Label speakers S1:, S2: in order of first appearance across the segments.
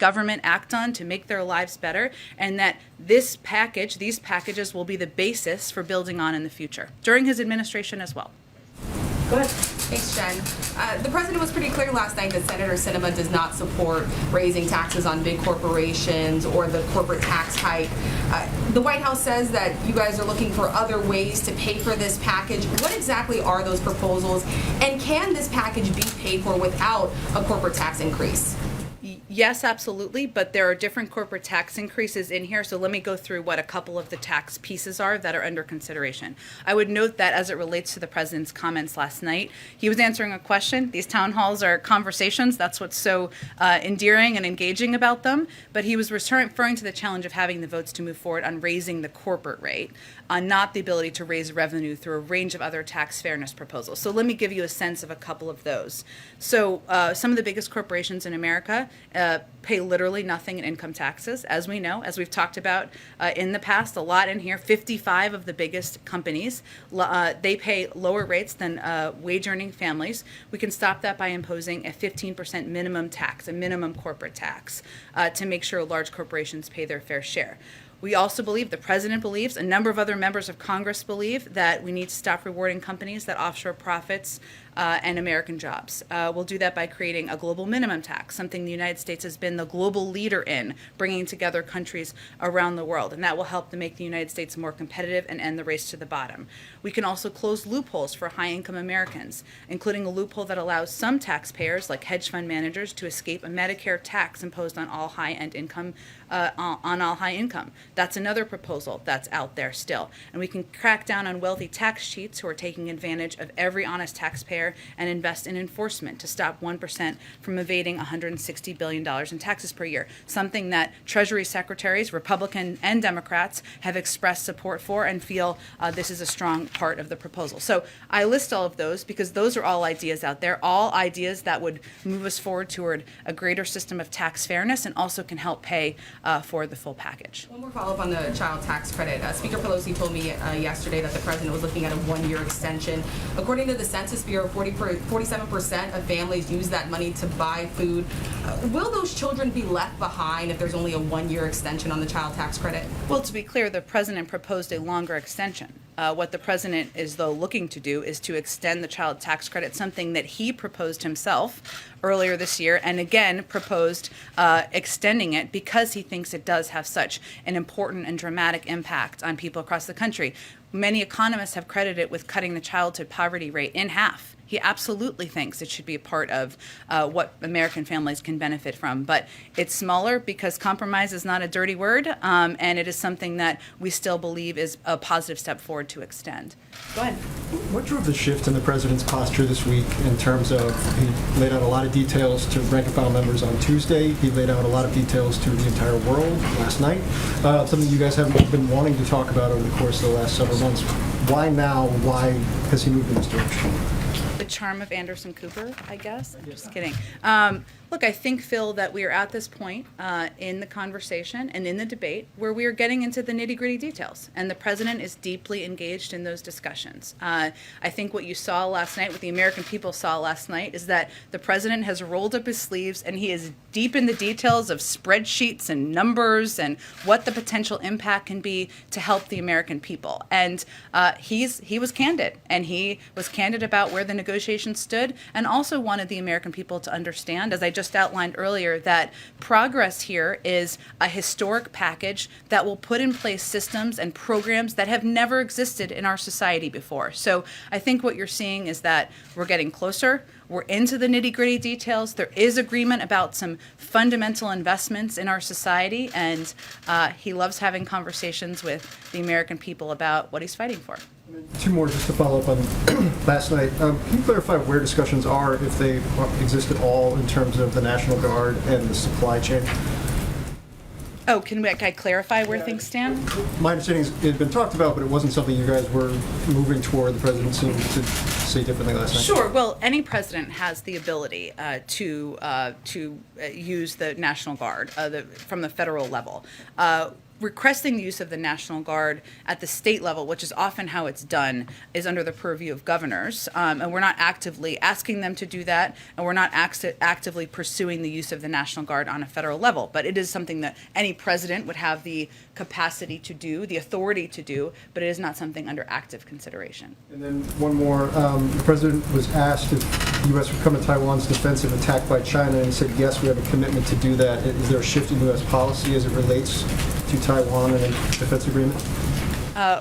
S1: government act on to make their lives better, and that these packages will be the basis for building on in the future, during his administration as well.
S2: Go ahead.
S3: Thanks, Jen. The president was pretty clear last night that Senator Sinema does not support raising taxes on big corporations or the corporate tax hike. The White House says that you guys are looking for other ways to pay for this package. What exactly are those proposals, and can this package be paid for without a corporate tax increase?
S1: Yes, absolutely, but there are different corporate tax increases in here, so let me go through what a couple of the tax pieces are that are under consideration. I would note that as it relates to the president's comments last night, he was answering a question. These town halls are conversations. That's what's so endearing and engaging about them, but he was referring to the challenge of having the votes to move forward on raising the corporate rate, not the ability to raise revenue through a range of other tax fairness proposals. So let me give you a sense of a couple of those. So some of the biggest corporations in America pay literally nothing in income taxes, as we know, as we've talked about in the past, a lot in here. 55 of the biggest companies, they pay lower rates than wage-earning families. We can stop that by imposing a 15% minimum tax, a minimum corporate tax, to make sure large corporations pay their fair share. We also believe, the president believes, a number of other members of Congress believe, that we need to stop rewarding companies that offshore profits and American jobs. We'll do that by creating a global minimum tax, something the United States has been the global leader in, bringing together countries around the world, and that will help to make the United States more competitive and end the race to the bottom. We can also close loopholes for high-income Americans, including a loophole that allows some taxpayers, like hedge fund managers, to escape a Medicare tax imposed on all high-end income, on all high income. That's another proposal that's out there still. And we can crack down on wealthy tax cheats who are taking advantage of every honest taxpayer and invest in enforcement to stop 1% from evading $160 billion in taxes per year, something that Treasury secretaries, Republican and Democrats, have expressed support for and feel this is a strong part of the proposal. So I list all of those because those are all ideas out there, all ideas that would move us forward toward a greater system of tax fairness and also can help pay for the full package.
S3: One more follow-up on the child tax credit. Speaker Pelosi told me yesterday that the president was looking at a one-year extension. According to the Census Bureau, 47% of families use that money to buy food. Will those children be left behind if there's only a one-year extension on the child tax credit?
S1: Well, to be clear, the president proposed a longer extension. What the president is, though, looking to do is to extend the child tax credit, something that he proposed himself earlier this year, and again proposed extending it because he thinks it does have such an important and dramatic impact on people across the country. Many economists have credited it with cutting the childhood poverty rate in half. He absolutely thinks it should be a part of what American families can benefit from. But it's smaller because compromise is not a dirty word, and it is something that we still believe is a positive step forward to extend. Go ahead.
S2: What drove the shift in the president's posture this week in terms of, he laid out a lot of details to rank and file members on Tuesday, he laid out a lot of details to the entire world last night, something you guys have been wanting to talk about over the course of the last several months. Why now? Why has he moved in this direction?
S1: The charm of Anderson Cooper, I guess. I'm just kidding. Look, I think, Phil, that we are at this point in the conversation and in the debate where we are getting into the nitty-gritty details, and the president is deeply engaged in those discussions. I think what you saw last night, what the American people saw last night, is that the president has rolled up his sleeves and he is deep in the details of spreadsheets and numbers and what the potential impact can be to help the American people. And he was candid, and he was candid about where the negotiations stood, and also wanted the American people to understand, as I just outlined earlier, that progress here is a historic package that will put in place systems and programs that have never existed in our society before. So I think what you're seeing is that we're getting closer. We're into the nitty-gritty details. There is agreement about some fundamental investments in our society, and he loves having conversations with the American people about what he's fighting for.
S2: Two more just to follow up on last night. Can you clarify where discussions are, if they exist at all, in terms of the National Guard and the supply chain?
S1: Oh, can I clarify where things stand?
S2: My understanding is it had been talked about, but it wasn't something you guys were moving toward. The president seemed to say differently last night.
S1: Sure. Well, any president has the ability to use the National Guard from the federal level. requesting the use of the National Guard at the state level, which is often how it's done, is under the purview of governors. And we're not actively asking them to do that, and we're not actively pursuing the use of the National Guard on a federal level. But it is something that any president would have the capacity to do, the authority to do, but it is not something under active consideration.
S2: And then one more. The president was asked if the U.S. would come to Taiwan's defense if attacked by China, and he said, yes, we have a commitment to do that. Is there a shift in U.S. policy as it relates to Taiwan and a defense agreement?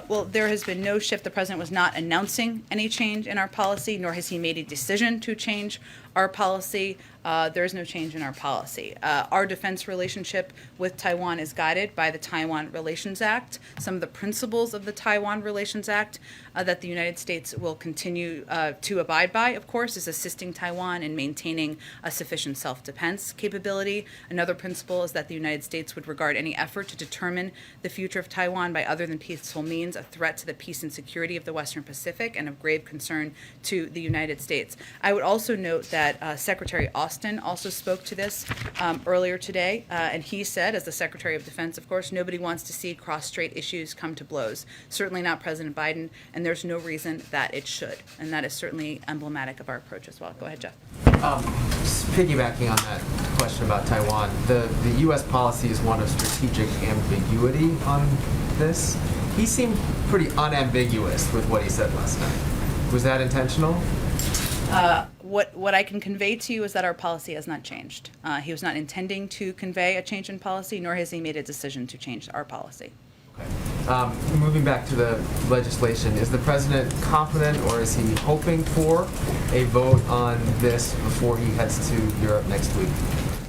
S1: Well, there has been no shift. The president was not announcing any change in our policy, nor has he made a decision to change our policy. There is no change in our policy. Our defense relationship with Taiwan is guided by the Taiwan Relations Act. Some of the principles of the Taiwan Relations Act that the United States will continue to abide by, of course, is assisting Taiwan in maintaining a sufficient self-defense capability. Another principle is that the United States would regard any effort to determine the future of Taiwan by other than peaceful means a threat to the peace and security of the Western Pacific and of grave concern to the United States. I would also note that Secretary Austin also spoke to this earlier today, and he said, as the Secretary of Defense, of course, nobody wants to see cross-strait issues come to blows. Certainly not President Biden, and there's no reason that it should. And that is certainly emblematic of our approach as well. Go ahead, Jeff.
S4: Just piggybacking on that question about Taiwan, the U.S. policy is one of strategic ambiguity on this. He seemed pretty unambiguous with what he said last night. Was that intentional?
S1: What I can convey to you is that our policy has not changed. He was not intending to convey a change in policy, nor has he made a decision to change our policy.
S4: Okay. Moving back to the legislation, is the president confident, or is he hoping for a vote on this before he heads to Europe next week?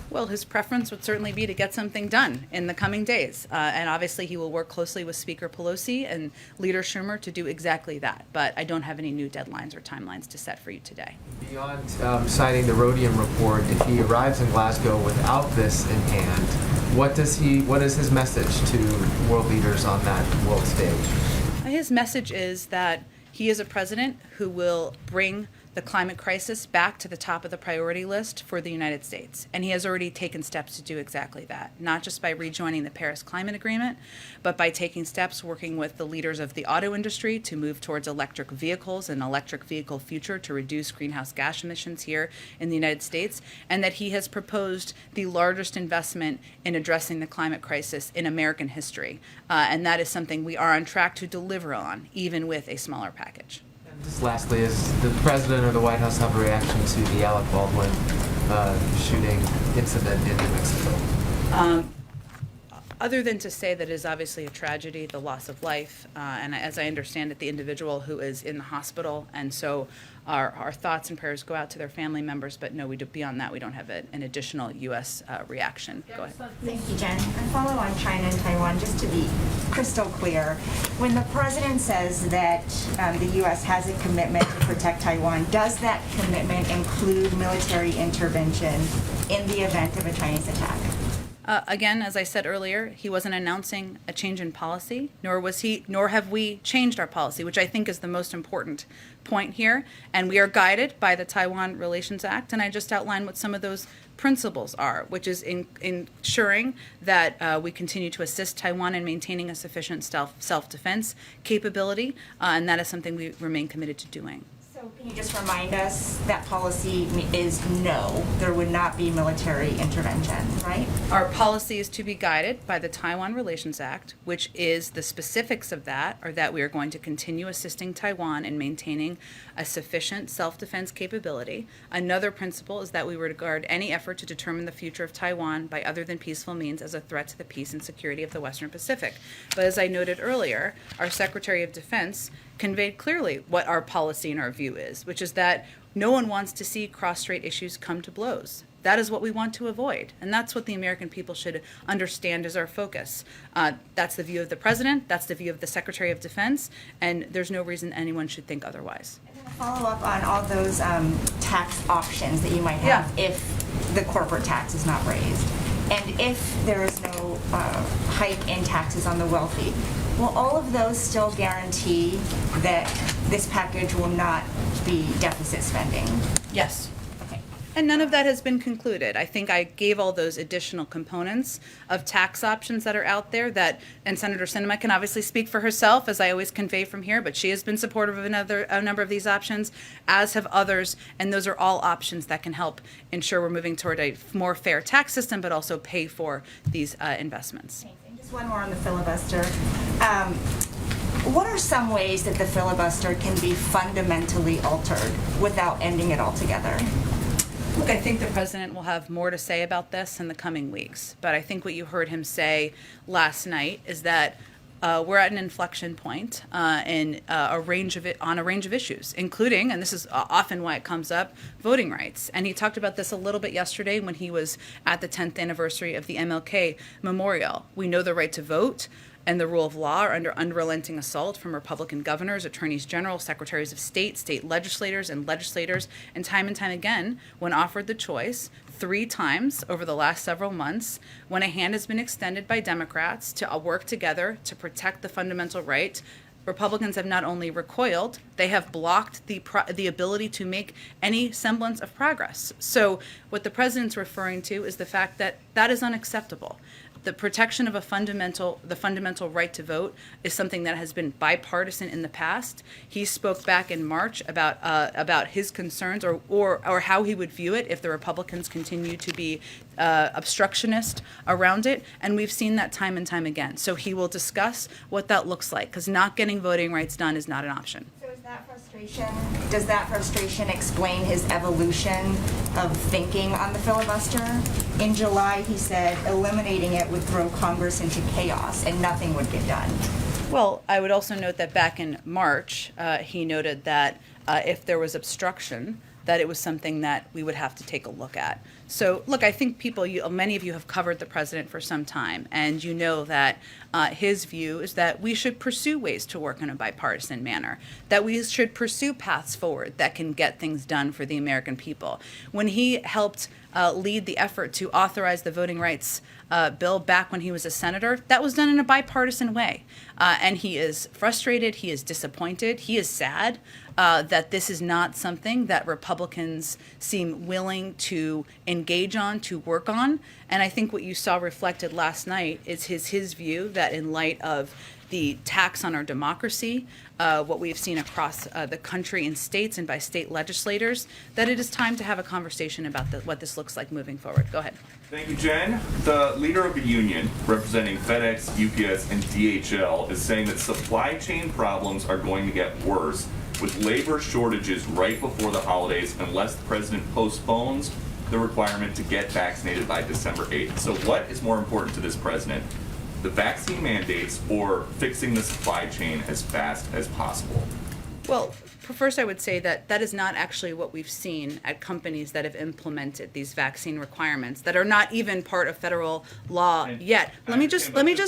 S1: Well, his preference would certainly be to get something done in the coming days. And obviously he will work closely with Speaker Pelosi and Leader Schumer to do exactly that. But I don't have any new deadlines or timelines to set for you today.
S4: Beyond citing the Rhodium report, if he arrives in Glasgow without this in hand, what is his message to world leaders on that world stage?
S1: His message is that he is a president who will bring the climate crisis back to the top of the priority list for the United States. And he has already taken steps to do exactly that, not just by rejoining the Paris Climate Agreement, but by taking steps working with the leaders of the auto industry to move towards electric vehicles and electric vehicle future to reduce greenhouse gas emissions here in the United States, and that he has proposed the largest investment in addressing the climate crisis in American history. And that is something we are on track to deliver on, even with a smaller package.
S4: Just lastly, is the president or the White House have a reaction to the Alec Baldwin shooting incident in New Mexico?
S1: Other than to say that it is obviously a tragedy, the loss of life, and as I understand it, the individual who is in the hospital, and so our thoughts and prayers go out to their family members, but no, beyond that, we don't have an additional U.S. reaction. Go ahead.
S5: Thank you, Jen. I follow on China and Taiwan, just to be crystal clear. When the president says that the U.S. has a commitment to protect Taiwan, does that commitment include military intervention in the event of a Chinese attack?
S1: Again, as I said earlier, he wasn't announcing a change in policy, nor have we changed our policy, which I think is the most important point here. And we are guided by the Taiwan Relations Act, and I just outlined what some of those principles are, which is ensuring that we continue to assist Taiwan in maintaining a sufficient self-defense capability, and that is something we remain committed to doing.
S5: So can you just remind us that policy is no, there would not be military intervention, right?
S1: Our policy is to be guided by the Taiwan Relations Act, which is the specifics of that are that we are going to continue assisting Taiwan in maintaining a sufficient self-defense capability. Another principle is that we regard any effort to determine the future of Taiwan by other than peaceful means as a threat to the peace and security of the Western Pacific. But as I noted earlier, our Secretary of Defense conveyed clearly what our policy and our view is, which is that no one wants to see cross-strait issues come to blows. That is what we want to avoid, and that's what the American people should understand as our focus. That's the view of the President, that's the view of the Secretary of Defense, and there's no reason anyone should think otherwise.
S5: Follow up on all those tax options that you might have if the corporate tax is not raised, and if there is no hike in taxes on the wealthy. Will all of those still guarantee that this package will not be deficit spending?
S1: Yes.
S5: Okay.
S1: And none of that has been concluded. I think I gave all those additional components of tax options that are out there and Senator Sinema can obviously speak for herself, as I always convey from here, but she has been supportive of a number of these options, as have others, and those are all options that can help ensure we're moving toward a more fair tax system, but also pay for these investments.
S5: Thanks. And just one more on the filibuster. What are some ways that the filibuster can be fundamentally altered without ending it altogether?
S1: Look, I think the president will have more to say about this in the coming weeks. But I think what you heard him say last night is that we're at an inflection point in a range of issues, including, and this is often why it comes up, voting rights. And he talked about this a little bit yesterday when he was at the 10th anniversary of the MLK Memorial. We know the right to vote and the rule of law are under unrelenting assault from Republican governors, attorneys general, secretaries of state, state legislators, and legislators. And time again, when offered the choice, 3 times over the last several months, when a hand has been extended by Democrats to work together to protect the fundamental right, Republicans have not only recoiled, they have blocked the ability to make any semblance of progress. So what the president's referring to is the fact that that is unacceptable. The protection of the fundamental right to vote is something that has been bipartisan in the past. He spoke back in March about his concerns or how he would view it if the Republicans continue to be obstructionist around it, and we've seen that time and time again. So he will discuss what that looks like, because not getting voting rights done is not an option.
S5: Does that frustration explain his evolution of thinking on the filibuster? In July, he said eliminating it would throw Congress into chaos and nothing would get done.
S1: Well, I would also note that back in March, he noted that if there was obstruction, that it was something that we would have to take a look at. So, look, I think many of you have covered the president for some time, and you know that his view is that we should pursue ways to work in a bipartisan manner, that we should pursue paths forward that can get things done for the American people. When he helped lead the effort to authorize the voting rights bill back when he was a senator, that was done in a bipartisan way. And he is frustrated, he is disappointed, he is sad that this is not something that Republicans seem willing to engage on, to work on. And I think what you saw reflected last night is his view that in light of the tax on our democracy, what we've seen across the country in states and by state legislators, that it is time to have a conversation about what this looks like moving forward. Go ahead.
S6: Thank you, Jen. The leader of a union representing FedEx, UPS, and DHL is saying that supply chain problems are going to get worse with labor shortages right before the holidays unless the president postpones the requirement to get vaccinated by December 8th. So what is more important to this president? The vaccine mandates or fixing the supply chain as fast as possible?
S1: Well, first I would say that that is not actually what we've seen at companies that have implemented these vaccine requirements that are not even part of federal law yet. Let me just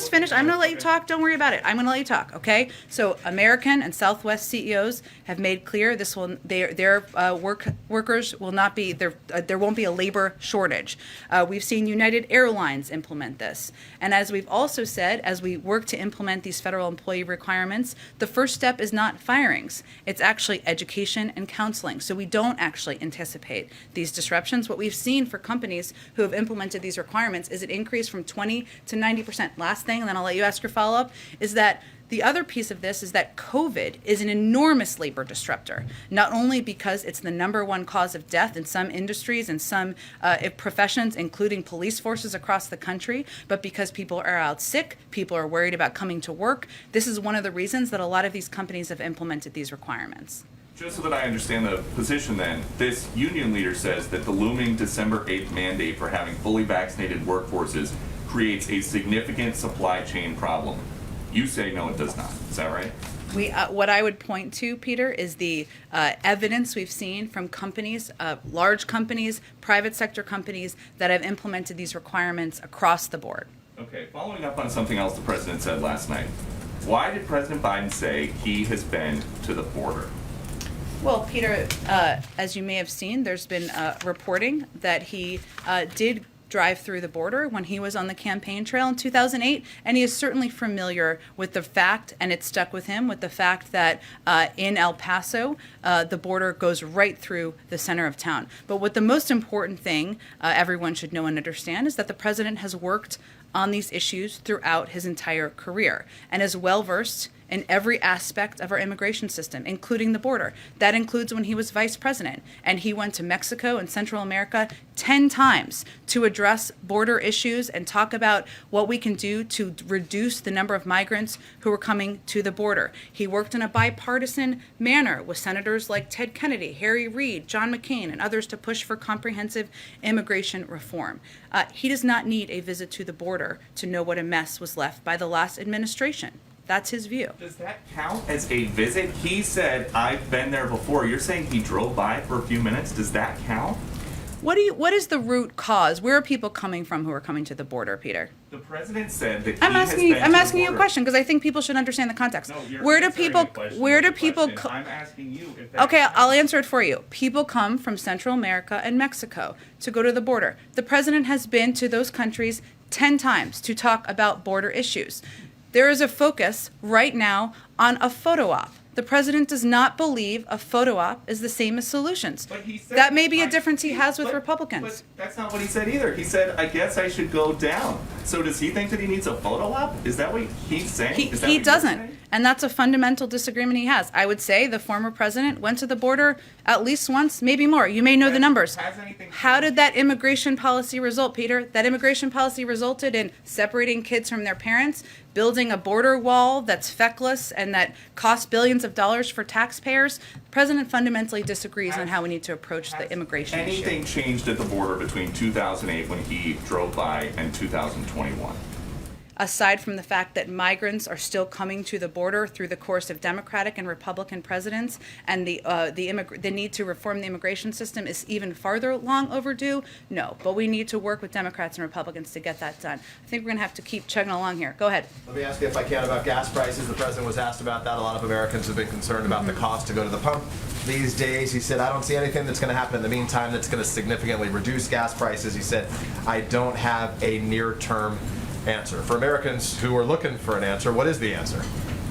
S1: finish. I'm going to let you talk. Don't worry about it. I'm going to let you talk. Okay. So American and Southwest CEOs have made clear their workers will not be there won't be a labor shortage. We've seen United Airlines implement this, and as we've also said, as we work to implement these federal employee requirements, the first step is not firings. It's actually education and counseling. So we don't actually anticipate these disruptions. What we've seen for companies who have implemented these requirements is an increase from 20 to 90%. Last thing, and then I'll let you ask your follow-up, is that the other piece of this is that COVID is an enormous labor disruptor, not only because it's the #1 cause of death in some industries and some professions, including police forces across the country, but because people are out sick, people are worried about coming to work. This is one of the reasons that a lot of these companies have implemented these requirements.
S6: Just so that I understand the position then, this union leader says that the looming December 8th mandate for having fully vaccinated workforces creates a significant supply chain problem. You say no, it does not. Is that right?
S1: What I would point to, Peter, is the evidence we've seen from companies, large companies, private sector companies that have implemented these requirements across the board.
S6: Okay, following up on something else the president said last night, why did President Biden say he has been to the border?
S1: Well, Peter, as you may have seen, there's been reporting that he did drive through the border when he was on the campaign trail in 2008, and he is certainly familiar with the fact, and it stuck with him, with the fact that in El Paso, the border goes right through the center of town. But what the most important thing everyone should know and understand is that the president has worked on these issues throughout his entire career and is well-versed in every aspect of our immigration system, including the border. That includes when he was vice president, and he went to Mexico and Central America 10 times to address border issues and talk about what we can do to reduce the number of migrants who are coming to the border. He worked in a bipartisan manner with senators like Ted Kennedy, Harry Reid, John McCain, and others to push for comprehensive immigration reform. He does not need a visit to the border to know what a mess was left by the last administration. That's his view.
S6: Does that count as a visit? He said, I've been there before. You're saying he drove by for a few minutes. Does that count?
S1: What is the root cause? Where are people coming from who are coming to the border, Peter?
S6: The president said that
S1: I'm
S6: he
S1: asking you.
S6: has been
S1: I'm
S6: to the
S1: asking you a
S6: border.
S1: question because I think people should understand the context.
S6: No, you're
S1: Where do
S6: answering
S1: people?
S6: the question
S1: Where
S6: with
S1: do
S6: a
S1: people?
S6: question. I'm asking you if that
S1: Okay,
S6: counts.
S1: I'll answer it for you. People come from Central America and Mexico to go to the border. The president has been to those countries 10 times to talk about border issues. There is a focus right now on a photo op. The president does not believe a photo op is the same as solutions.
S6: But he said,
S1: That may be a difference he has with
S6: but-
S1: Republicans.
S6: But that's not what he said either. He said, I guess I should go down. So does he think that he needs a photo op? Is that what he's saying? Is that
S1: He
S6: what you're
S1: doesn't.
S6: saying?
S1: And that's a fundamental disagreement he has. I would say the former president went to the border at least once, maybe more. You may know the numbers.
S6: Has anything
S1: How
S6: changed?
S1: did that immigration policy result, Peter? That immigration policy resulted in separating kids from their parents, building a border wall that's feckless and that costs billions of dollars for taxpayers. The president fundamentally disagrees on how we need to approach the immigration issue.
S6: Anything changed at the border between 2008 when he drove by and 2021?
S1: Aside from the fact that migrants are still coming to the border through the course of Democratic and Republican presidents, and the need to reform the immigration system is even farther long overdue, no. But we need to work with Democrats and Republicans to get that done. I think we're going to have to keep chugging along here. Go ahead.
S7: Let me ask you if I can about gas prices. The president was asked about that. A lot of Americans have been concerned about the cost to go to the pump these days. He said, I don't see anything that's going to happen in the meantime that's going to significantly reduce gas prices. He said, I don't have a near-term answer. For Americans who are looking for an answer, what is the answer?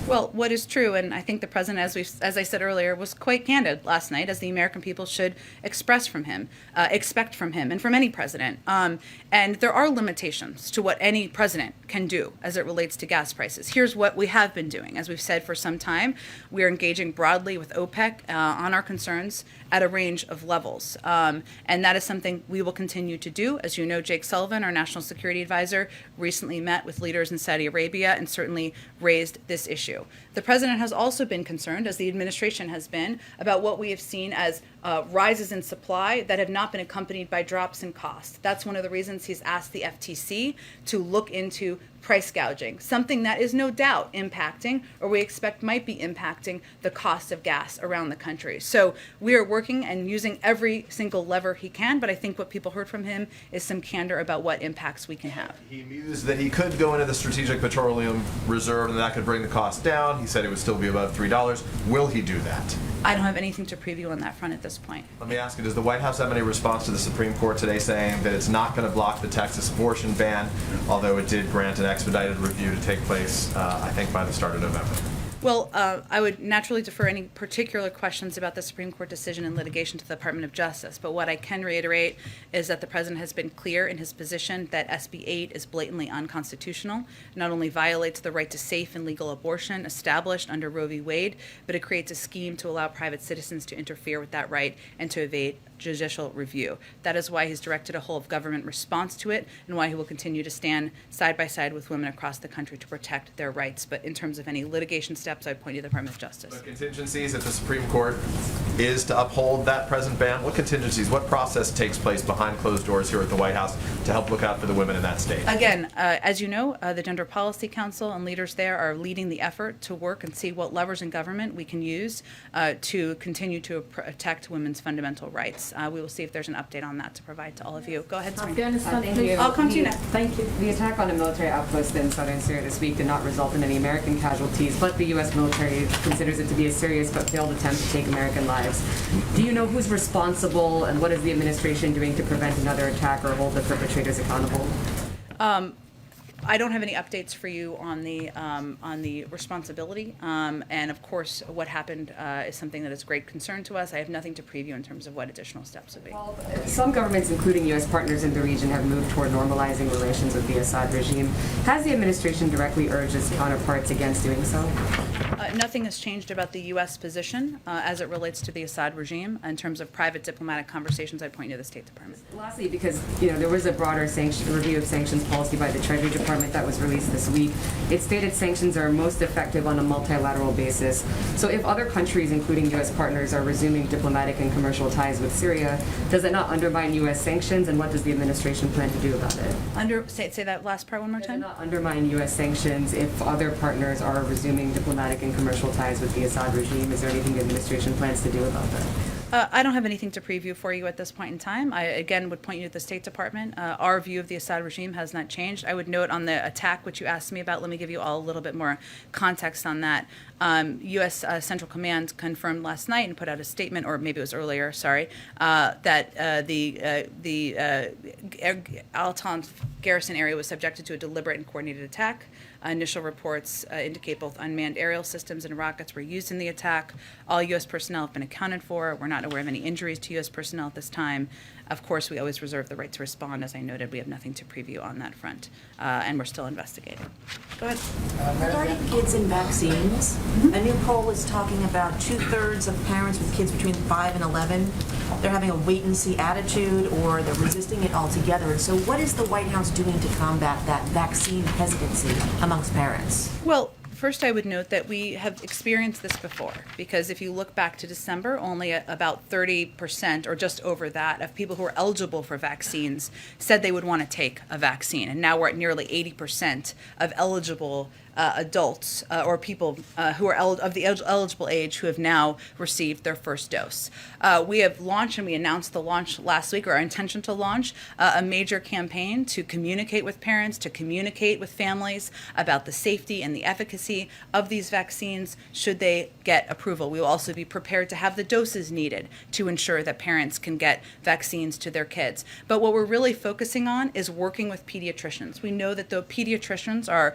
S1: Well, what is true, and I think the president, as I said earlier, was quite candid last night, as the American people should expect from him, and from any president. And there are limitations to what any president can do as it relates to gas prices. Here's what we have been doing. As we've said for some time, we are engaging broadly with OPEC on our concerns at a range of levels. And that is something we will continue to do. As you know, Jake Sullivan, our national security advisor, recently met with leaders in Saudi Arabia and certainly raised this issue. The president has also been concerned, as the administration has been, about what we have seen as rises in supply that have not been accompanied by drops in cost. That's one of the reasons he's asked the FTC to look into price gouging, something that is no doubt impacting, or we expect might be impacting, the cost of gas around the country. So we are working and using every single lever he can, but I think what people heard from him is some candor about what impacts we can have.
S7: He mused that he could go into the Strategic Petroleum Reserve and that could bring the cost down. He said it would still be above $3. Will he do that?
S1: I don't have anything to preview on that front at this point.
S7: Let me ask you, does the White House have any response to the Supreme Court today saying that it's not going to block the Texas abortion ban, although it did grant an expedited review to take place, I think, by the start of November?
S1: Well, I would naturally defer any particular questions about the Supreme Court decision in litigation to the Department of Justice. But what I can reiterate is that the president has been clear in his position that SB 8 is blatantly unconstitutional, not only violates the right to safe and legal abortion established under Roe v. Wade, but it creates a scheme to allow private citizens to interfere with that right and to evade judicial review. That is why he's directed a whole of government response to it and why he will continue to stand side by side with women across the country to protect their rights. But in terms of any litigation steps, I'd point to the Department of Justice.
S7: But contingencies, if the Supreme Court is to uphold that present ban, what contingencies, what process takes place behind closed doors here at the White House to help look out for the women in that state?
S1: Again, as you know, the Gender Policy Council and leaders there are leading the effort to work and see what levers in government we can use to continue to protect women's fundamental rights. We will see if there's an update on that to provide to all of you. Go ahead, Serena.
S8: Afghanistan,
S9: Thank you.
S1: I'll come to you next.
S9: Thank you. The attack on a military outpost in southern Syria this week did not result in any American casualties, but the U.S.
S8: U.S. military considers it to be a serious but failed attempt to take American lives. Do you know who's responsible, and what is the administration doing to prevent another attack or hold the perpetrators accountable?
S1: I don't have any updates for you on the responsibility, and of course, what happened is something that is great concern to us. I have nothing to preview in terms of what additional steps would be.
S8: Well, some governments, including U.S. partners in the region, have moved toward normalizing relations with the Assad regime. Has the administration directly urged its counterparts against doing so?
S1: Nothing has changed about the U.S. position as it relates to the Assad regime. In terms of private diplomatic conversations, I'd point you to the State Department.
S8: Lastly, because there was a broader review of sanctions policy by the Treasury Department that was released this week. It stated sanctions are most effective on a multilateral basis. So if other countries, including U.S. partners, are resuming diplomatic and commercial ties with Syria, does it not undermine U.S. sanctions, and what does the administration plan to do about it?
S1: Say that last part one more
S8: Does it
S1: time.
S8: not undermine U.S. sanctions if other partners are resuming diplomatic and commercial ties with the Assad regime? Is there anything the administration plans to do about that?
S1: I don't have anything to preview for you at this point in time. I, again, would point you to the State Department. Our view of the Assad regime has not changed. I would note on the attack, which you asked me about, let me give you all a little bit more context on that. U.S. Central Command confirmed last night and put out a statement, or maybe it was earlier, sorry, that the Al-Tan garrison area was subjected to a deliberate and coordinated attack. Initial reports indicate both unmanned aerial systems and rockets were used in the attack. All U.S. personnel have been accounted for. We're not aware of any injuries to U.S. personnel at this time. Of course, we always reserve the right to respond. As I noted, we have nothing to preview on that front, and we're still investigating. Go ahead.
S9: Regarding kids and vaccines, a new poll is talking about 2/3 of parents with kids between 5 and 11, they're having a wait-and-see attitude, or they're resisting it altogether. And so what is the White House doing to combat that vaccine hesitancy amongst parents?
S1: Well, first, I would note that we have experienced this before, because if you look back to December, only about 30% or just over that of people who are eligible for vaccines said they would want to take a vaccine. And now we're at nearly 80% of eligible adults or people who are of the eligible age who have now received their first dose. We have launched, and we announced the launch last week, or our intention to launch, a major campaign to communicate with parents, to communicate with families about the safety and the efficacy of these vaccines should they get approval. We will also be prepared to have the doses needed to ensure that parents can get vaccines to their kids. But what we're really focusing on is working with pediatricians. We know that the pediatricians are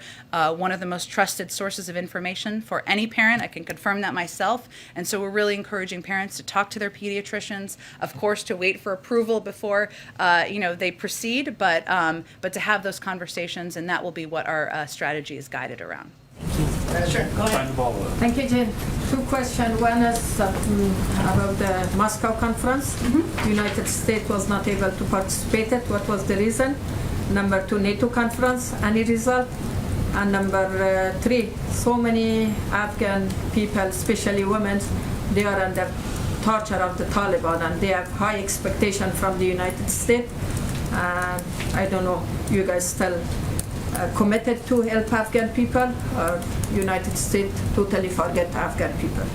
S1: one of the most trusted sources of information for any parent. I can confirm that myself. And so we're really encouraging parents to talk to their pediatricians, of course, to wait for approval before they proceed, but to have those conversations, and that will be what our strategy is guided around.
S3: Sure, go ahead.
S10: Thank you, Jen. Two questions. One is about the Moscow conference. The United States was not able to participate. What was the reason? Number two, NATO conference, any result? And number three, so many Afghan people, especially women, they are under torture of the Taliban, and they have high expectation from the United States. I don't know, you guys still committed to help Afghan people, or United States totally forget Afghan people?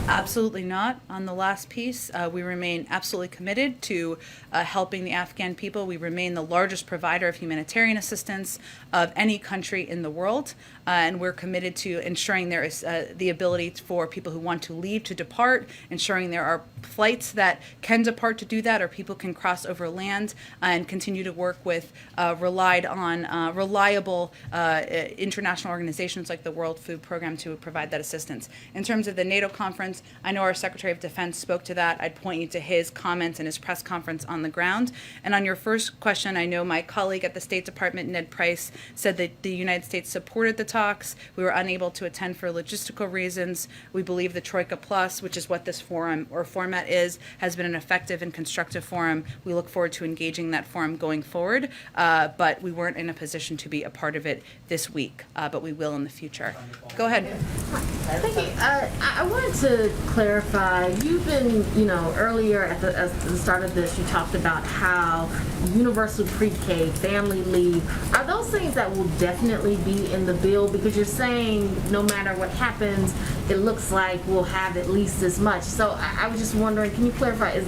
S1: Absolutely not. On the last piece, we remain absolutely committed to helping the Afghan people. We remain the largest provider of humanitarian assistance of any country in the world, and we're committed to ensuring there is the ability for people who want to leave to depart, ensuring there are flights that can depart to do that, or people can cross over land, and continue to work with reliable international organizations like the World Food Program to provide that assistance. In terms of the NATO conference, I know our Secretary of Defense spoke to that. I'd point you to his comments and his press conference on the ground. And on your first question, I know my colleague at the State Department, Ned Price, said that the United States supported the talks. We were unable to attend for logistical reasons. We believe the Troika Plus, which is what this forum or format is, has been an effective and constructive forum. We look forward to engaging that forum going forward, but we weren't in a position to be a part of it this week, but we will in the future. Go ahead.
S11: Thank you. I wanted wanted to clarify, you've been, earlier at the start of this, you talked about how universal pre-K, family leave, are those things that will definitely be in the bill? Because you're saying no matter what happens, it looks like we'll have at least this much. So I was just wondering, can you clarify,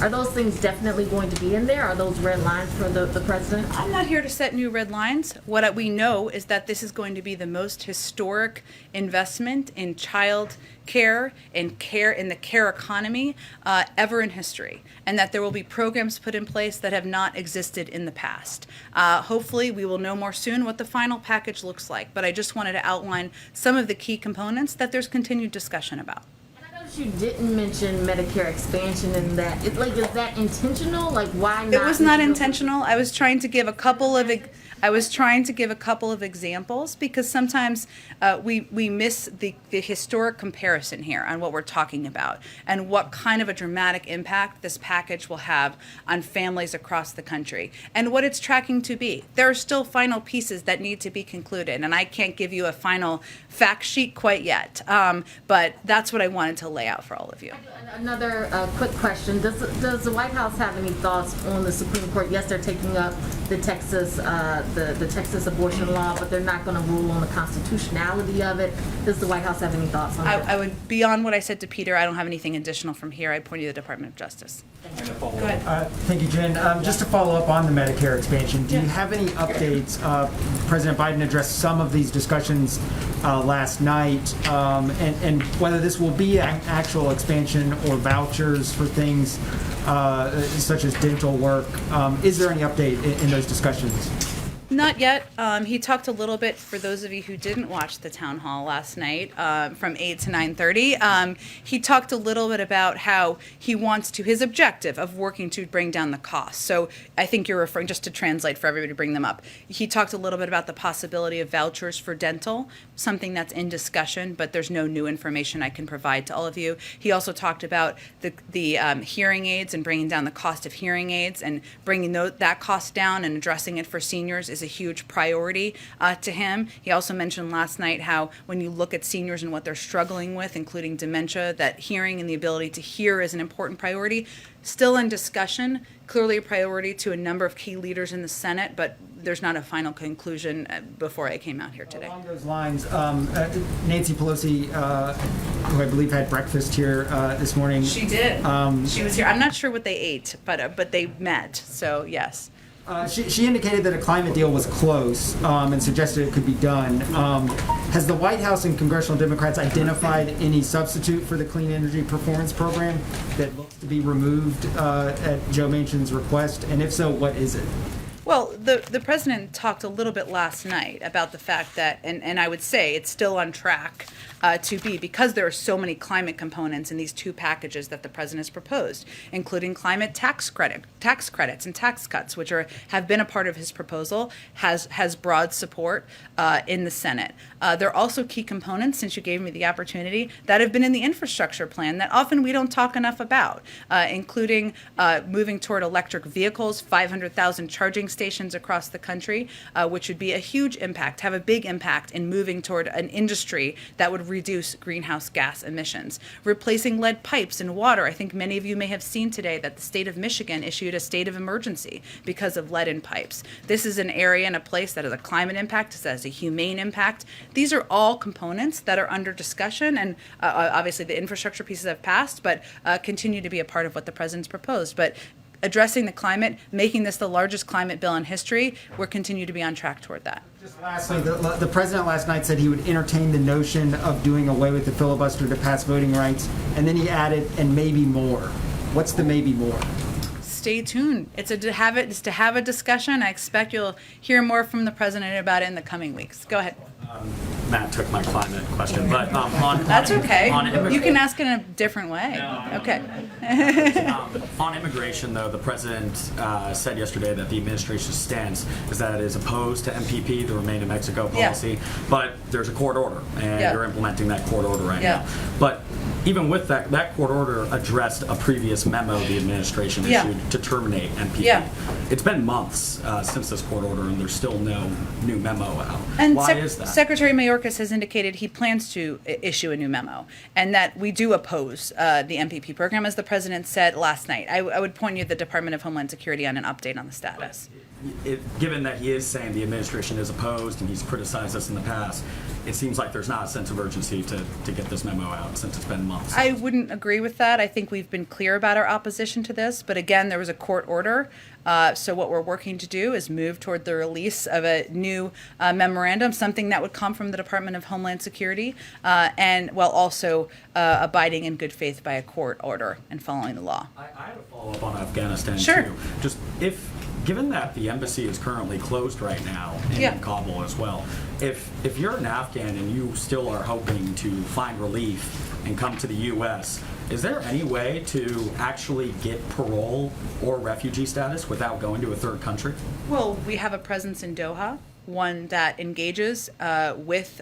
S11: are those things definitely going to be in there? Are those red lines for the president?
S1: I'm not here to set new red lines. What we know is that this is going to be the most historic investment in child care and care in the care economy ever in history, and that there will be programs put in place that have not existed in the past. Hopefully we will know more soon what the final package looks like, but I just wanted to outline some of the key components that there's continued discussion about.
S11: You didn't mention Medicare expansion in that. Is that intentional? Why not?
S1: It was not intentional. I was trying to give a couple of examples because sometimes we miss the historic comparison here on what we're talking about and what kind of a dramatic impact this package will have on families across the country and what it's tracking to be. There are still final pieces that need to be concluded, and I can't give you a final fact sheet quite yet, but that's what I wanted to lay out for all of you.
S11: Another quick question. Does the White House have any thoughts on the Supreme Court? Yes, they're taking up the Texas abortion law, but they're not going to rule on the constitutionality of it. Does the White House have any thoughts on that?
S1: I would, beyond what I said to Peter, I don't have anything additional from here. I'd point you to the Department of Justice. Go ahead.
S12: Thank you, Jen. Just to follow up on the Medicare expansion, do you have any updates? President Biden addressed some of these discussions last night, and whether this will be an actual expansion or vouchers for things such as dental work. Is there any update in those discussions?
S1: Not yet. He talked a little bit, for those of you who didn't watch the town hall last night, from 8 to 9:30. He talked a little bit about how he wants to, his objective of working to bring down the cost. So I think you're referring, just to translate for everybody to bring them up, he talked a little bit about the possibility of vouchers for dental, something that's in discussion, but there's no new information I can provide to all of you. He also talked about the hearing aids and bringing down the cost of hearing aids and bringing that cost down and addressing it for seniors is a huge priority to him. He also mentioned last night how when you look at seniors and what they're struggling with, including dementia, that hearing and the ability to hear is an important priority. Still in discussion, clearly a priority to a number of key leaders in the Senate, but there's not a final conclusion before I came out here today.
S12: Along those lines, Nancy Pelosi, who I believe had breakfast here this morning.
S1: She did. She was here. I'm not sure what they ate, but they met, so yes.
S12: She indicated that a climate deal was close and suggested it could be done. Has the White House and congressional Democrats identified any substitute for the Clean Energy Performance Program that looks to be removed at Joe Manchin's request? And if so, what is it?
S1: Well, the president talked a little bit last night about the fact that, and I would say it's still on track to be, because there are so many climate components in these two packages that the president has proposed, including climate tax credits and tax cuts, which have been a part of his proposal, has broad support in the Senate. There are also key components, since you gave me the opportunity, that have been in the infrastructure plan that often we don't talk enough about, including moving toward electric vehicles, 500,000 charging stations across the country, which would be a huge impact, have a big impact in moving toward an industry that would reduce greenhouse gas emissions. Replacing lead pipes in water. I think many of you may have seen today that the state of Michigan issued a state of emergency because of lead in pipes. This is an area and a place that has a climate impact, that has a humane impact. These are all components that are under discussion, and obviously the infrastructure pieces have passed, but continue to be a part of what the president's proposed. But addressing the climate, making this the largest climate bill in history, we'll continue to be on track toward that.
S12: Just lastly, the president last night said he would entertain the notion of doing away with the filibuster to pass voting rights, and then he added, and maybe more. What's the maybe more?
S1: Stay tuned. It's to have a discussion. I expect you'll hear more from the president about it in the coming weeks. Go ahead.
S13: Matt took my climate question, but on
S1: that's okay. You can ask it in a different way.
S13: No.
S1: Okay.
S13: On immigration, though, the president said yesterday that the administration's stance is that it is opposed to MPP, the Remain in Mexico policy, but there's a court order, and you're implementing that court order right now. But even with that court order addressed a previous memo the administration issued to terminate MPP.
S1: Yeah.
S13: It's been months since this court order, and there's still no new memo out.
S1: And
S13: Why is that?
S1: Secretary Mayorkas has indicated he plans to issue a new memo, and that we do oppose the MPP program, as the president said last night. I would point you to the Department of Homeland Security on an update on the status.
S13: Given that he is saying the administration is opposed and he's criticized us in the past, it seems like there's not a sense of urgency to get this memo out since it's been months.
S1: I wouldn't agree with that. I think we've been clear about our opposition to this, but again, there was a court order. So what we're working to do is move toward the release of a new memorandum, something that would come from the Department of Homeland Security, and while also abiding in good faith by a court order and following the law.
S13: I have a follow-up on Afghanistan,
S1: Sure.
S13: too. Just given that the embassy is currently closed right now in Kabul as well, if you're an Afghan and you still are hoping to find relief and come to the U.S., is there any way to actually get parole or refugee status without going to a third country?
S1: Well, we have a presence in Doha, one that engages with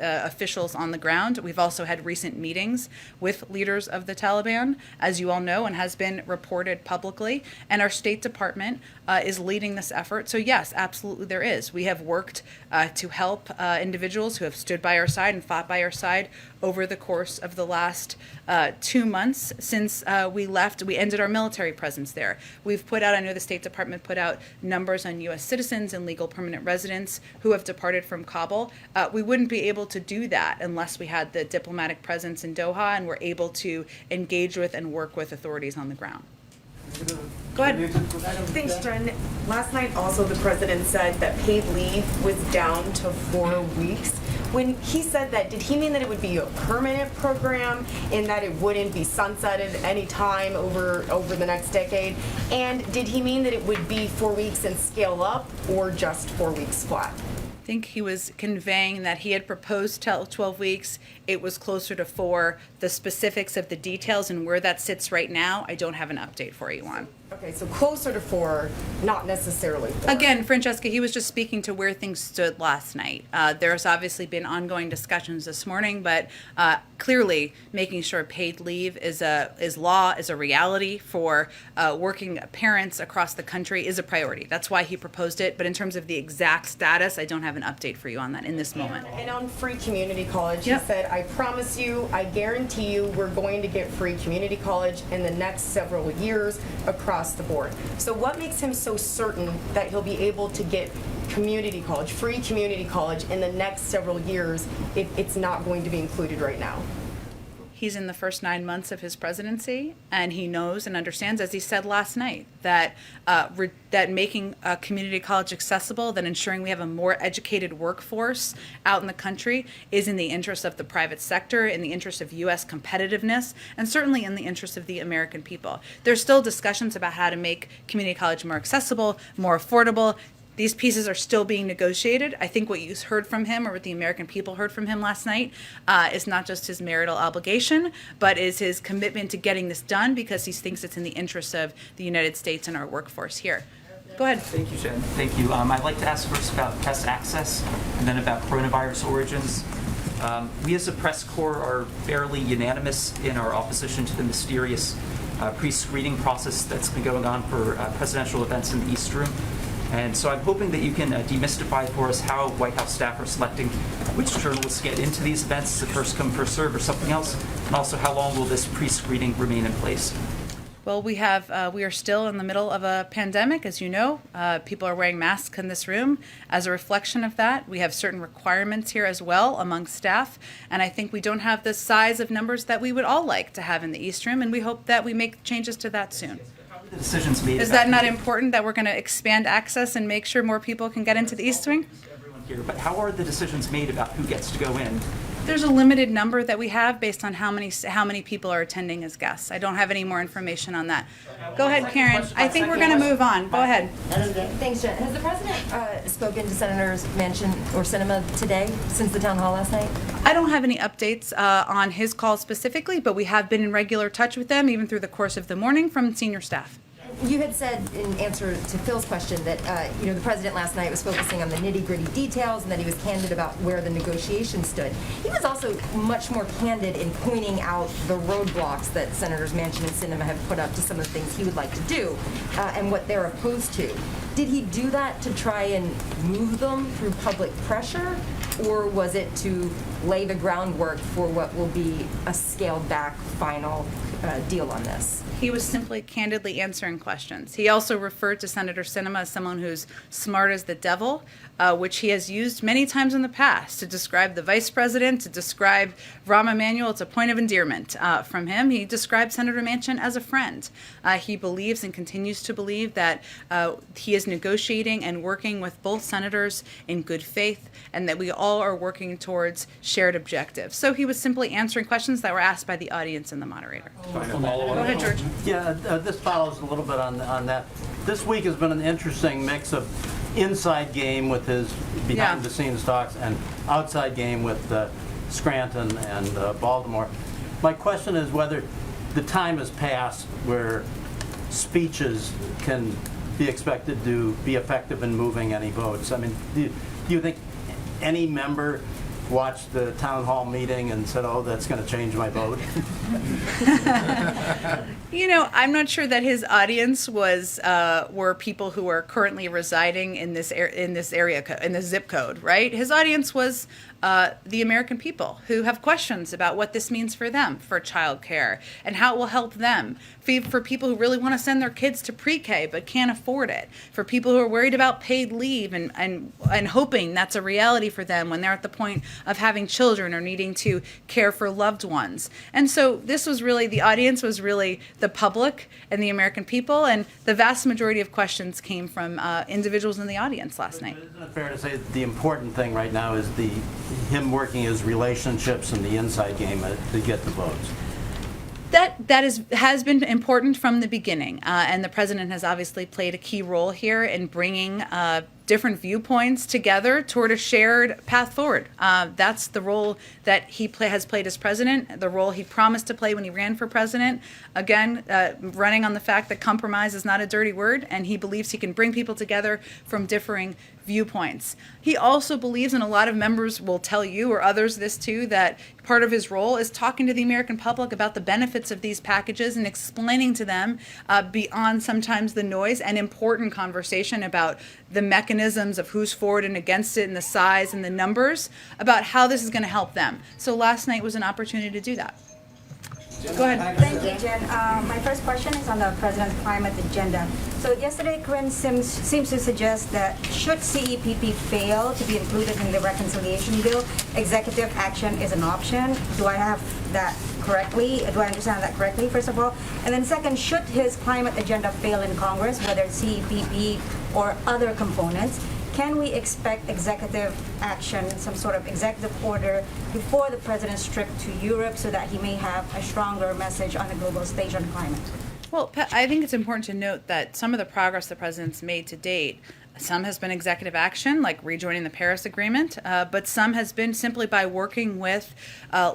S1: officials on the ground. We've also had recent meetings with leaders of the Taliban, as you all know, and has been reported publicly. And our State Department is leading this effort. So yes, absolutely there is. We have worked to help individuals who have stood by our side and fought by our side over the course of the last 2 months since we left. We ended our military presence there. We've put out, I know the State Department put out numbers on U.S. citizens and legal permanent residents who have departed from Kabul. We wouldn't be able to do that unless we had the diplomatic presence in Doha and were able to engage with and work with authorities on the ground. Go ahead.
S14: Thanks, Jen. Last night also the president said that paid leave was down to 4 weeks. When he said that, did he mean that it would be a permanent program and that it wouldn't be sunsetted any time over the next decade? And did he mean that it would be 4 weeks and scale up, or just 4 weeks flat?
S1: I think he was conveying that he had proposed 12 weeks. It was closer to 4. The specifics of the details and where that sits right now, I don't have an update for you on.
S14: Okay, so closer to 4, not necessarily 4.
S1: Again, Francesca, he was just speaking to where things stood last night. There's obviously been ongoing discussions this morning, but clearly making sure paid leave is law, is a reality for working parents across the country is a priority. That's why he proposed it. But in terms of the exact status, I don't have an update for you on that in this moment.
S14: And on free community college, he said, I promise you, I guarantee you, we're going to get free community college in the next several years across the board. So what makes him so certain that he'll be able to get community college, free community college in the next several years if it's not going to be included right now?
S1: He's in the first 9 months of his presidency, and he knows and understands, as he said last night, that that making community college accessible, that ensuring we have a more educated workforce out in the country is in the interest of the private sector, in the interest of U.S. competitiveness, and certainly in the interest of the American people. There's still discussions about how to make community college more accessible, more affordable. These pieces are still being negotiated. I think what you heard from him, or what the American people heard from him last night, is not just his marital obligation, but is his commitment to getting this done because he thinks it's in the interest of the United States and our workforce here. Go ahead.
S15: Thank you, Jen. Thank you. I'd like to ask first about test access and then about coronavirus origins. We as a press corps are fairly unanimous in our opposition to the mysterious pre-screening process that's been going on for presidential events in the East Room. And so I'm hoping that you can demystify for us how White House staff are selecting which journalists get into these events. Is it first come, first serve, or something else? And also, how long will this pre-screening remain in place?
S1: Well, we are still in the middle of a pandemic, as you know. People are wearing masks in this room. As a reflection of that, we have certain requirements here as well among staff. And I think we don't have the size of numbers that we would all like to have in the East Room, and we hope that we make changes to that soon.
S15: The decisions made.
S1: Is that not important, that we're going to expand access and make sure more people can get into the East Wing?
S15: Everyone here, but how are the decisions made about who gets to go in?
S1: There's a limited number that we have based on how many people are attending as guests. I don't have any more information on that. Go ahead, Karen. I think we're going to move on. Go ahead.
S16: Thanks, Jen. Has the president spoken to Senators Manchin or Sinema today since the town hall last night?
S1: I don't have any updates on his call specifically, but we have been in regular touch with them even through the course of the morning from senior staff.
S16: You had said in answer to Phil's question that the president last night was focusing on the nitty-gritty details and that he was candid about where the negotiations stood. He was also much more candid in pointing out the roadblocks that Senators Manchin and Sinema have put up to some of the things he would like to do and what they're opposed to. Did he do that to try and move them through public pressure, or was it to lay the groundwork for what will be a scaled-back final deal on this?
S1: He was simply candidly answering questions. He also referred to Senator Sinema as someone who's smart as the devil, which he has used many times in the past to describe the vice president, to describe Rahm Emanuel. It's a point of endearment from him. He described Senator Manchin as a friend. He believes and continues to believe that he is negotiating and working with both senators in good faith, and that we all are working towards shared objectives. So he was simply answering questions that were asked by the audience and the moderator. Go ahead, George.
S17: Yeah, this follows a little bit on that. This week has been an interesting mix of inside game with his behind-the-scenes talks and outside game with Scranton and Baltimore. My question is whether the time has passed where speeches can be expected to be effective in moving any votes. I mean, do you think any member watched the town hall meeting and said, "Oh, that's going to change my vote"?
S1: I'm not sure that his audience were people who are currently residing in this area in this zip code, right? His audience was the American people who have questions about what this means for them, for childcare, and how it will help them. For people who really want to send their kids to pre-K but can't afford it. For people who are worried about paid leave and hoping that's a reality for them when they're at the point of having children or needing to care for loved ones. And so this was really, the audience was really the public and the American people, and the vast majority of questions came from individuals in the audience last night.
S17: Isn't it fair to say that the important thing right now is him working his relationships and the inside game to get the votes?
S1: That has been important from the beginning, and the president has obviously played a key role here in bringing different viewpoints together toward a shared path forward. That's the role that he has played as president, the role he promised to play when he ran for president. Again, running on the fact that compromise is not a dirty word, and he believes he can bring people together from differing viewpoints. He also believes, and a lot of members will tell you or others this too, that part of his role is talking to the American public about the benefits of these packages and explaining to them beyond sometimes the noise and important conversation about the mechanisms of who's for it and against it and the size and the numbers, about how this is going to help them. So last night was an opportunity to do that. Go ahead.
S18: Thank you, Jen. My first question is on the president's climate agenda. So yesterday, Corinne seems to suggest that should CEPP fail to be included in the reconciliation bill, executive action is an option. Do I have that correctly? Do I understand that correctly, first of all? And then second, should his climate agenda fail in Congress, whether it's CEPP or other components, can we expect executive action, some sort of executive order before the president's trip to Europe so that he may have a stronger message on the global stage on climate?
S1: Well, I think it's important to note that some of the progress the president's made to date, some has been executive action, like rejoining the Paris Agreement, but some has been simply by working with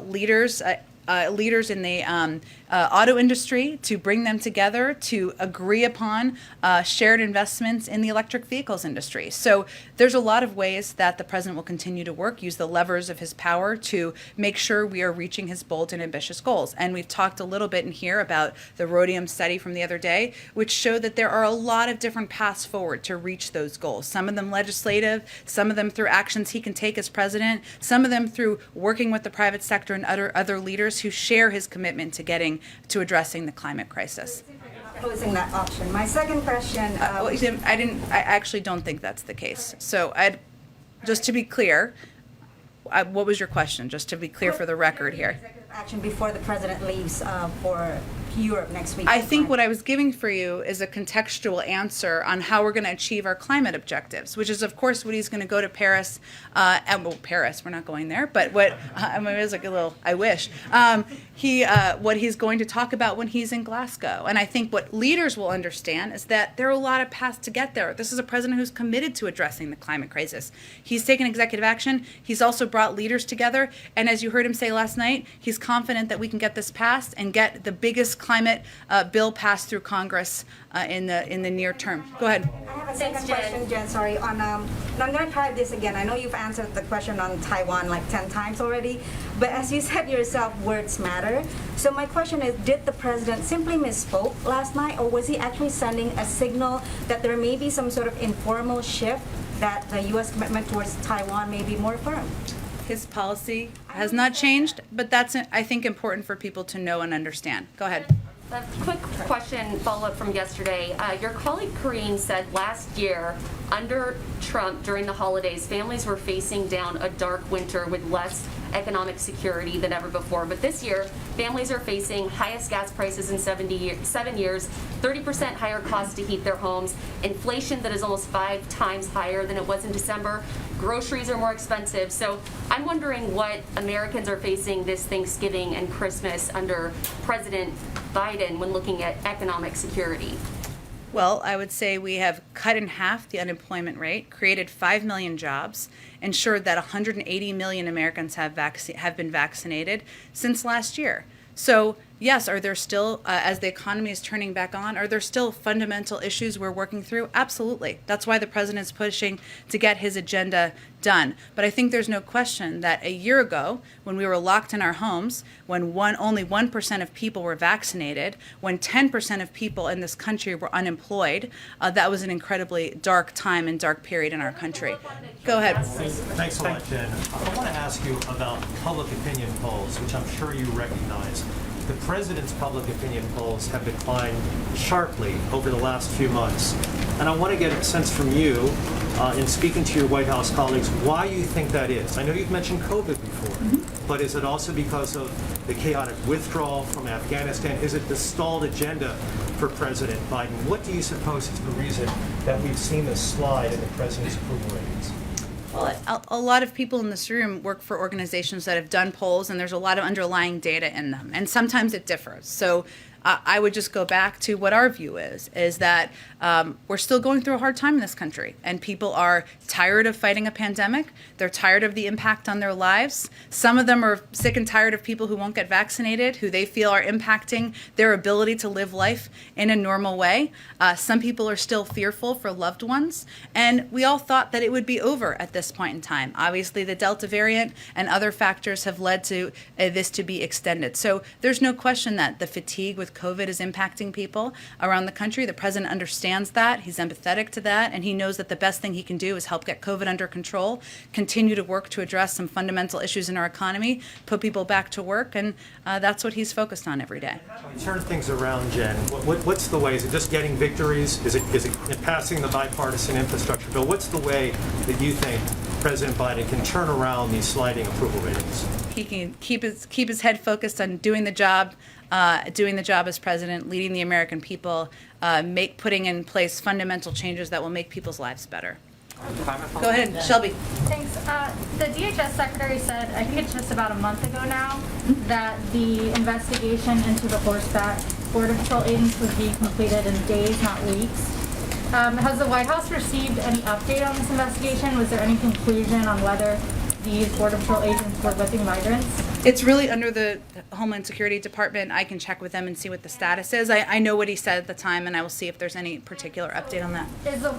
S1: leaders in the auto industry to bring them together to agree upon shared investments in the electric vehicles industry. So there's a lot of ways that the president will continue to work, use the levers of his power to make sure we are reaching his bold and ambitious goals. And we've talked a little bit in here about the rhodium study from the other day, which showed that there are a lot of different paths forward to reach those goals. Some of them legislative, some of them through actions he can take as president, some of them through working with the private sector and other leaders who share his commitment to addressing the climate crisis.
S18: Closing that option. My second question.
S1: I actually don't think that's the case. So just to be clear, what was your question? Just to be clear for the record here.
S18: Executive action before the president leaves for Europe next week.
S1: I think what I was giving for you is a contextual answer on how we're going to achieve our climate objectives, which is, of course, what he's going to go to Paris. Paris, we're not going there, but what it was like a little. I wish what he's going to talk about when he's in Glasgow. And I think what leaders will understand is that there are a lot of paths to get there. This is a president who's committed to addressing the climate crisis. He's taken executive action. He's also brought leaders together, and as you heard him say last night, he's confident that we can get this passed and get the biggest climate bill passed through Congress in the near term. Go ahead.
S18: I have a second question, Jen. Sorry. On I'm going to try this again. I know you've answered the question on Taiwan like 10 times already, but as you said yourself, words matter. So my question is, did the president simply misspoke last night, or was he actually sending a signal that there may be some sort of informal shift that the U.S. commitment towards Taiwan may be more firm?
S1: His policy has not changed, but that's, I think, important for people to know and understand. Go ahead.
S19: A quick question, follow-up from yesterday. Your colleague Karine said last year, under Trump, during the holidays, families were facing down a dark winter with less economic security than ever before. But this year, families are facing highest gas prices in 7 years, 30% higher costs to heat their homes, inflation that is almost 5 times higher than it was in December. Groceries are more expensive. So I'm wondering what Americans are facing this Thanksgiving and Christmas under President Biden when looking at economic security.
S1: Well, I would say we have cut in half the unemployment rate, created 5 million jobs, ensured that 180 million Americans have been vaccinated since last year. So, yes, are there still, as the economy is turning back on, are there still fundamental issues we're working through? Absolutely. That's why the president's pushing to get his agenda done. But I think there's no question that a year ago, when we were locked in our homes, when only 1% of people were vaccinated, when 10% of people in this country were unemployed, that was an incredibly dark time and dark period in our country. Go ahead.
S20: Thanks a lot, Jen. I want to ask you about public opinion polls, which I'm sure you recognize. The president's public opinion polls have declined sharply over the last few months. And I want to get a sense from you, in speaking to your White House colleagues, why you think that is. I know you've mentioned COVID before, but is it also because of the chaotic withdrawal from Afghanistan? Is it the stalled agenda for President Biden? What do you suppose is the reason that we've seen this slide in the president's approval ratings?
S1: Well, a lot of people in this room work for organizations that have done polls, and there's a lot of underlying data in them, and sometimes it differs. So I would just go back to what our view is that we're still going through a hard time in this country, and people are tired of fighting a pandemic. They're tired of the impact on their lives. Some of them are sick and tired of people who won't get vaccinated, who they feel are impacting their ability to live life in a normal way. Some people are still fearful for loved ones, and we all thought that it would be over at this point in time. Obviously, the Delta variant and other factors have led to this to be extended. So there's no question that the fatigue with COVID is impacting people around the country. The president understands that. He's empathetic to that, and he knows that the best thing he can do is help get COVID under control, continue to work to address some fundamental issues in our economy, put people back to work, and that's what he's focused on every day.
S20: Turn things around, Jen. What's the way? Is it just getting victories? Is it passing the bipartisan infrastructure bill? What's the way that you think President Biden can turn around these sliding approval ratings?
S1: He can keep his head focused on doing the job as president, leading the American people, putting in place fundamental changes that will make people's lives better. Go ahead, Shelby.
S21: Thanks. The DHS secretary said, I think it's just about a month ago now, that the investigation into the horseback Border Patrol agents was being completed in days, not weeks. Has the White House received any update on this investigation? Was there any conclusion on whether these Border Patrol agents were whipping migrants?
S1: It's really under the Homeland Security Department. I can check with them and see what the status is. I know what he said at the time, and I will see if there's any particular update on that.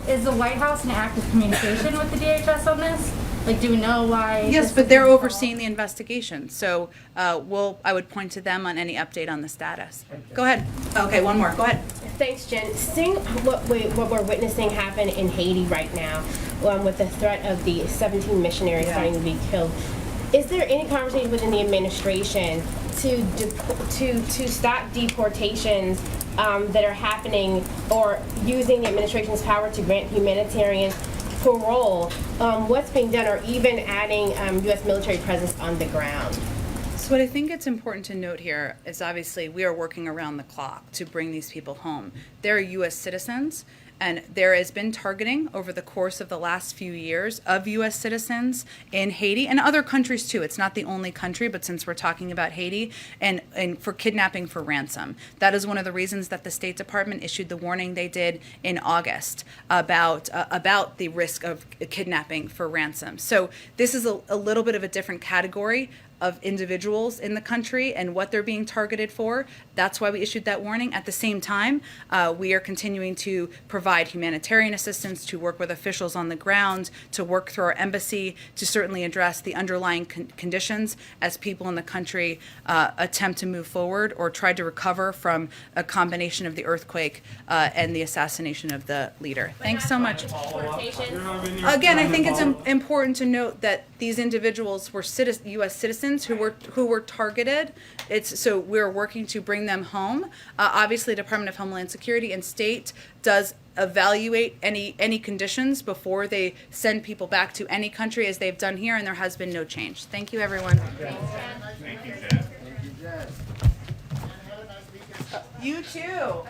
S21: Is the White House in active communication with the DHS on this? Like, do we know why?
S1: Yes, but they're overseeing the investigation. So I would point to them on any update on the status. Go ahead. Okay, one more. Go ahead.
S22: Thanks, Jen. Seeing what we're witnessing happen in Haiti right now, with the threat of the 17 missionaries starting to be killed, is there any conversation within the administration to stop deportations that are happening, or using the administration's power to grant humanitarian parole? What's being done, or even adding U.S. military presence on the ground?
S1: So what I think it's important to note here is obviously we are working around the clock to bring these people home. They're U.S. citizens, and there has been targeting over the course of the last few years of U.S. citizens in Haiti and other countries too. It's not the only country, but since we're talking about Haiti, and for kidnapping for ransom. That is one of the reasons that the State Department issued the warning they did in August about the risk of kidnapping for ransom. So this is a little bit of a different category of individuals in the country and what they're being targeted for. That's why we issued that warning. At the same time, we are continuing to provide humanitarian assistance, to work with officials on the ground, to work through our embassy, to certainly address the underlying conditions as people in the country attempt to move forward or try to recover from a combination of the earthquake and the assassination of the leader. Thanks so much. Again, I think it's important to note that these individuals were U.S. citizens who were targeted. So we're working to bring them home. Obviously, the Department of Homeland Security and State does evaluate any conditions before they send people back to any country, as they've done here, and there has been no change. Thank you, everyone.
S6: Thank you, Jen.
S1: You too.